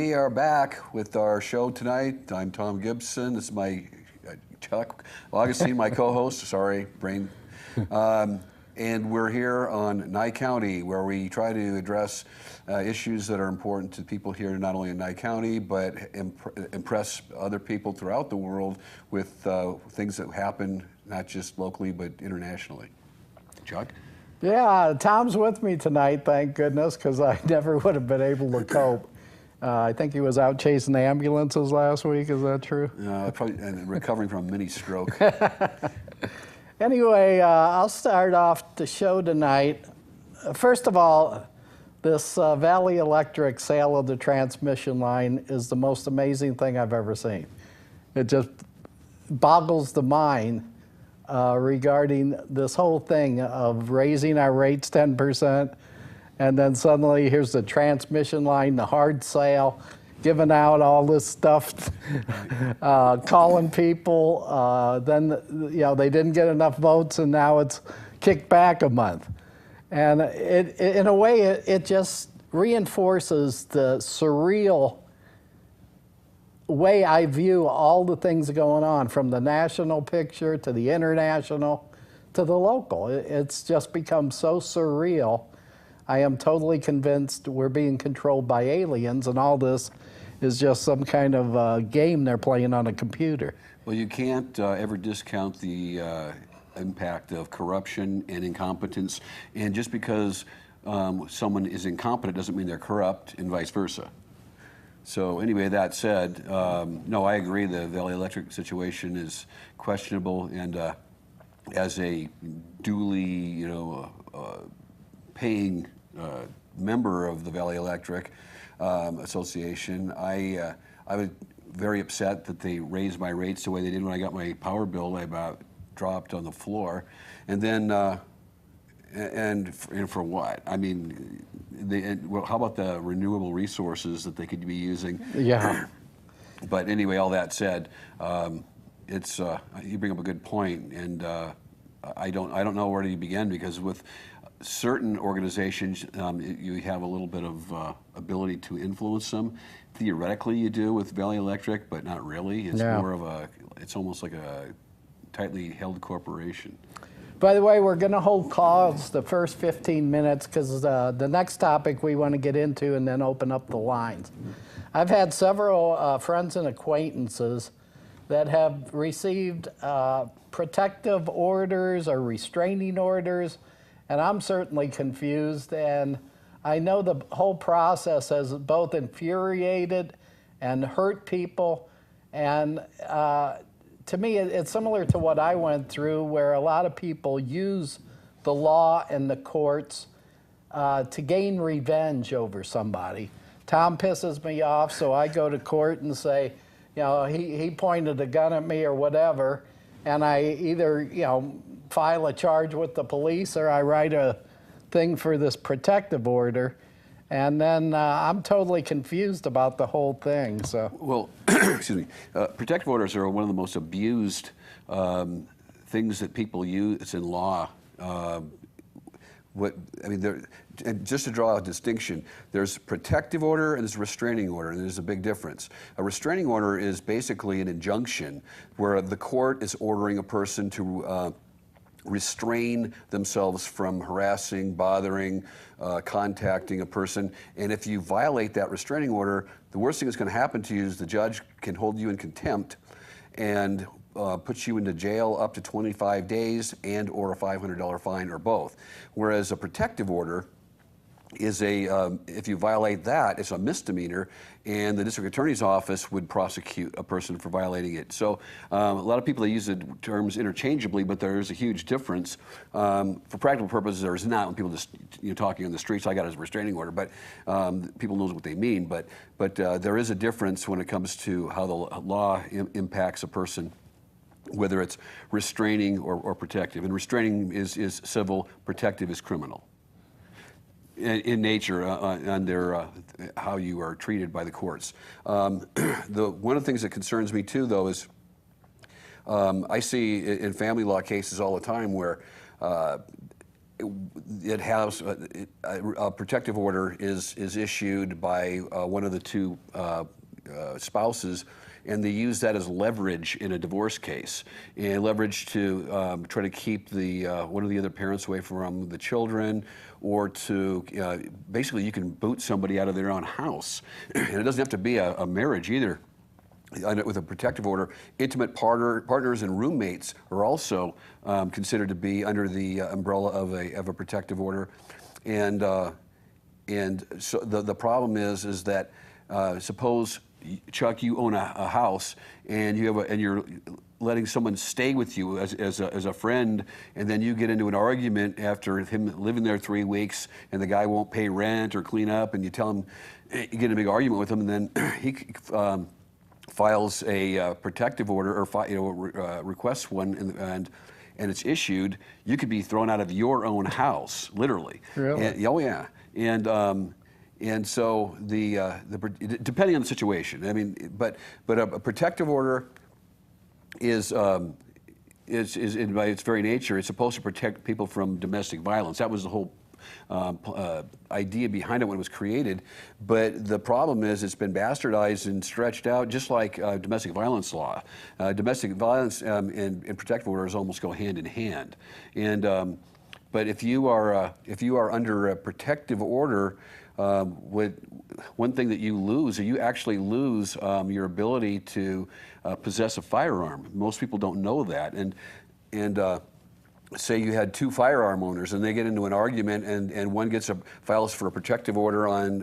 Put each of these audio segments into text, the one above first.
We are back with our show tonight. I'm Tom Gibson. This is my Chuck Augustin, my co-host. Sorry, brain. And we're here on Nye County, where we try to address issues that are important to people here, not only in Nye County, but impress other people throughout the world with things that happen, not just locally, but internationally. Chuck? Yeah, Tom's with me tonight, thank goodness, because I never would have been able to cope. I think he was out chasing ambulances last week, is that true? Probably, and recovering from a mini stroke. Anyway, I'll start off the show tonight. First of all, this Valley Electric sale of the transmission line is the most amazing thing I've ever seen. It just boggles the mind regarding this whole thing of raising our rates 10%, and then suddenly here's the transmission line, the hard sale, giving out all this stuff, calling people. Then they didn't get enough votes, and now it's kicked back a month. And in a way, it just reinforces the surreal way I view all the things going on, from the national picture to the international to the local. It's just become so surreal. I am totally convinced we're being controlled by aliens, and all this is just some kind of game they're playing on a computer. Well, you can't ever discount the impact of corruption and incompetence, and just because someone is incompetent doesn't mean they're corrupt, and vice versa. So anyway, that said, no, I agree the Valley Electric situation is questionable, and as a duly, paying member of the Valley Electric Association, I was very upset that they raised my rates the way they did. When I got my power bill, I about dropped on the floor, and then and for what? I mean, well, how about the renewable resources that they could be using? Yeah. But anyway, all that said, it's you bring up a good point, and I don't know where to begin, because with certain organizations, you have a little bit of ability to influence them. Theoretically, you do with Valley Electric, but not really. It's more of it's almost like a tightly held corporation. By the way, we're going to hold calls the first 15 minutes, because the next topic we want to get into, and then open up the lines. I've had several friends and acquaintances that have received protective orders or restraining orders, and I'm certainly confused, and I know the whole process has both infuriated and hurt people, and to me, it's similar to what I went through, where a lot of people use the law and the courts to gain revenge over somebody. Tom pisses me off, so I go to court and say, he pointed a gun at me or whatever, and I either, file a charge with the police, or I write a thing for this protective order. And then I'm totally confused about the whole thing. So, well, excuse me. Protective orders are one of the most abused things that people use. It's in law. And just to draw a distinction, there's protective order and there's restraining order, and there's a big difference. A restraining order is basically an injunction where the court is ordering a person to restrain themselves from harassing, bothering, contacting a person. And if you violate that restraining order, the worst thing that's going to happen to you is the judge can hold you in contempt and put you into jail up to 25 days and or a $500 fine, or both. Whereas a protective order is if you violate that, it's a misdemeanor, and the district attorney's office would prosecute a person for violating it. So a lot of people, they use the terms interchangeably, but there is a huge difference. For practical purposes, there is not. When people just talking on the streets, I got a restraining order, but people knows what they mean. But there is a difference when it comes to how the law impacts a person, whether it's restraining or protective. And restraining is civil, protective is criminal in nature, under how you are treated by the courts. One of the things that concerns me too, though, is I see in family law cases all the time where it has a protective order is issued by one of the two spouses, and they use that as leverage in a divorce case, and leverage to try to keep the one of the other parents away from the children, or to basically you can boot somebody out of their own house, and it doesn't have to be a marriage either. With a protective order, intimate partners and roommates are also considered to be under the umbrella of a protective order, and so the problem is that suppose, Chuck, you own a house and you're letting someone stay with you as a friend, and then you get into an argument after him living there 3 weeks, and the guy won't pay rent or clean up, and you tell him, you get in a big argument with him, and then he files a protective order, or requests one, and it's issued. You could be thrown out of your own house, literally. Really? Oh yeah, and so depending on the situation. I mean, but a protective order is by its very nature, it's supposed to protect people from domestic violence. That was the whole idea behind it when it was created. But the problem is it's been bastardized and stretched out, just like domestic violence law. Domestic violence and protective orders almost go hand in hand. And but if you are under a protective order, one thing that you lose, you actually lose your ability to possess a firearm. Most people don't know that, and say you had two firearm owners and they get into an argument, and one files for a protective order on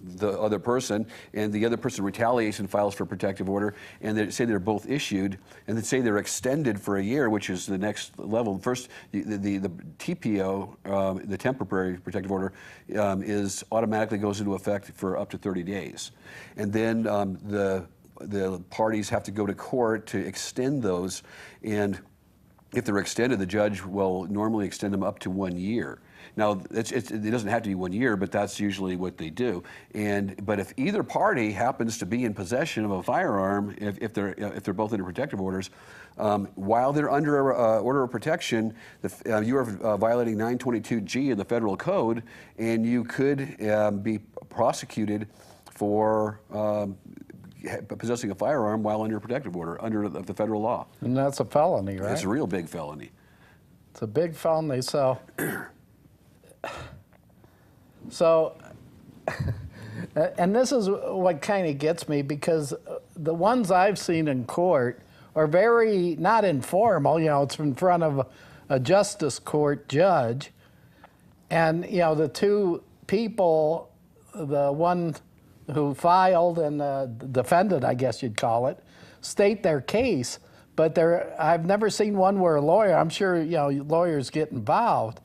the other person, and the other person retaliates and files for a protective order, and they say they're both issued, and they say they're extended for a year, which is the next level. First, the TPO, the temporary protective order, is automatically goes into effect for up to 30 days, and then the parties have to go to court to extend those, and if they're extended, the judge will normally extend them up to 1 year. Now, it doesn't have to be 1 year, but that's usually what they do. But if either party happens to be in possession of a firearm, if they're both under protective orders, while they're under an order of protection, you are violating 922G of the federal code, and you could be prosecuted for possessing a firearm while under a protective order under the federal law. And that's a felony, right? It's a real big felony. It's a big felony. So and this is what kind of gets me, because the ones I've seen in court are very not informal. You know, it's in front of a justice court judge, and you know, the two people, the one who filed and the defendant, I guess you'd call it, state their case, but I've never seen one where a lawyer, I'm sure, you know, lawyers get involved,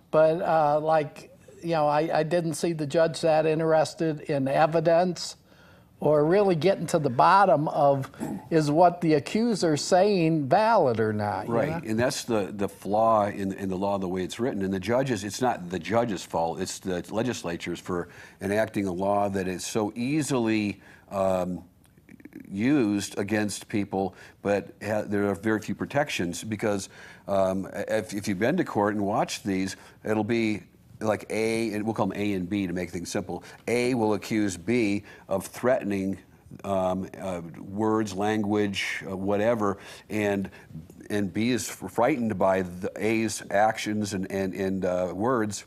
but like, you know, I didn't see the judge that interested in evidence or really getting to the bottom of, is what the accuser's saying valid or not? Right, you know? and that's the flaw in the law the way it's written. And the judges, it's not the judge's fault, it's the legislatures for enacting a law that is so easily used against people, but there are very few protections, because if you've been to court and watched these, it'll be like A, and we'll call them A and B to make things simple. A will accuse B of threatening words, language, whatever, and B is frightened by the A's actions and words,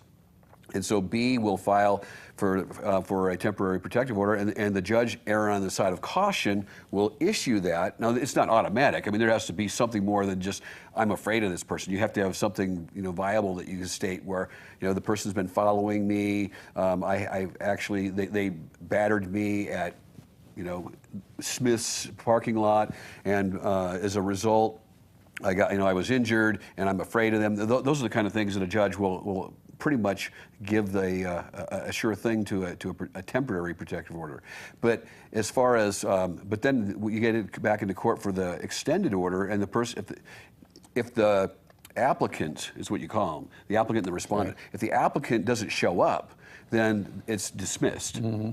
and so B will file for a temporary protective order, and the judge, erring on the side of caution, will issue that. Now, it's not automatic. I mean, there has to be something more than just, I'm afraid of this person. You have to have something, you know, viable that you can state where, you know, the person's been following me. I actually, they battered me at, you know, Smith's parking lot, and as a result, I was injured, and I'm afraid of them. Those are the kind of things that a judge will pretty much give a sure thing to a temporary protective order. But as far as, but then you get it back into court for the extended order, and the person, if the applicant is what you call them, the applicant and the respondent, right. If the applicant doesn't show up, then it's dismissed. Mm-hmm.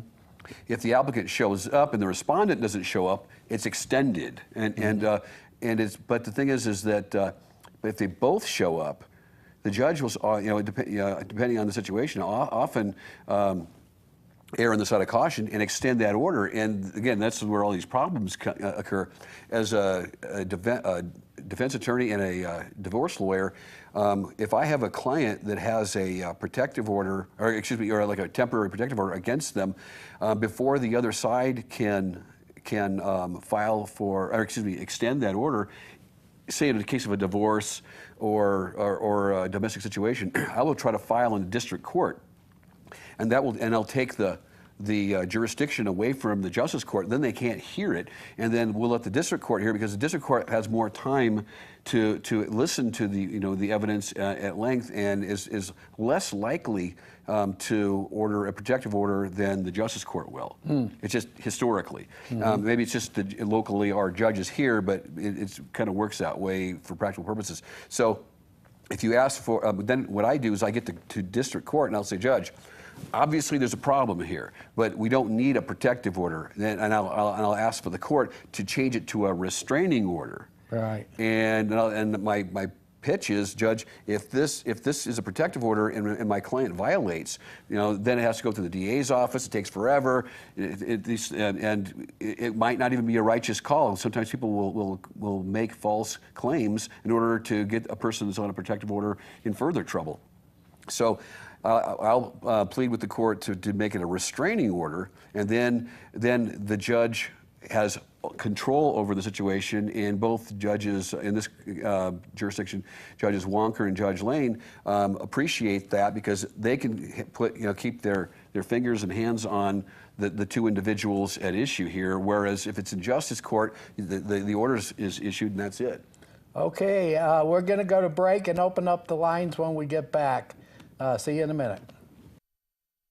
If the applicant shows up and the respondent doesn't show up, it's extended. And it's, but the thing is that if they both show up, the judge will, depending on the situation, often err on the side of caution and extend that order. And again, that's where all these problems occur. As a defense attorney and a divorce lawyer, if I have a client that has a protective order, or like a temporary protective order against them, before the other side can file for, extend that order, say in the case of a divorce or a domestic situation, I will try to file in the district court. And I'll take the jurisdiction away from the justice court. Then they can't hear it, and then we'll let the district court hear it, because the district court has more time to listen to the evidence at length, and is less likely to order a protective order than the justice court will. It's just historically. Maybe it's just locally our judges here, but it kind of works that way for practical purposes. So if you ask for, then what I do is I get to district court and I'll say, Judge, obviously there's a problem here, but we don't need a protective order. And I'll ask for the court to change it to a restraining order. Right. And my pitch is, Judge, if this is a protective order and my client violates, then it has to go to the DA's office. It takes forever, and it might not even be a righteous call. Sometimes people will make false claims in order to get a person that's on a protective order in further trouble. So I'll plead with the court to make it a restraining order, and then the judge has control over the situation, and both judges in this jurisdiction, Judges Wonker and Judge Lane, appreciate that, because they can keep their fingers and hands on the two individuals at issue here. Whereas if it's in justice court, the order is issued and that's it. Okay, we're going to go to break and open up the lines when we get back. See you in a minute.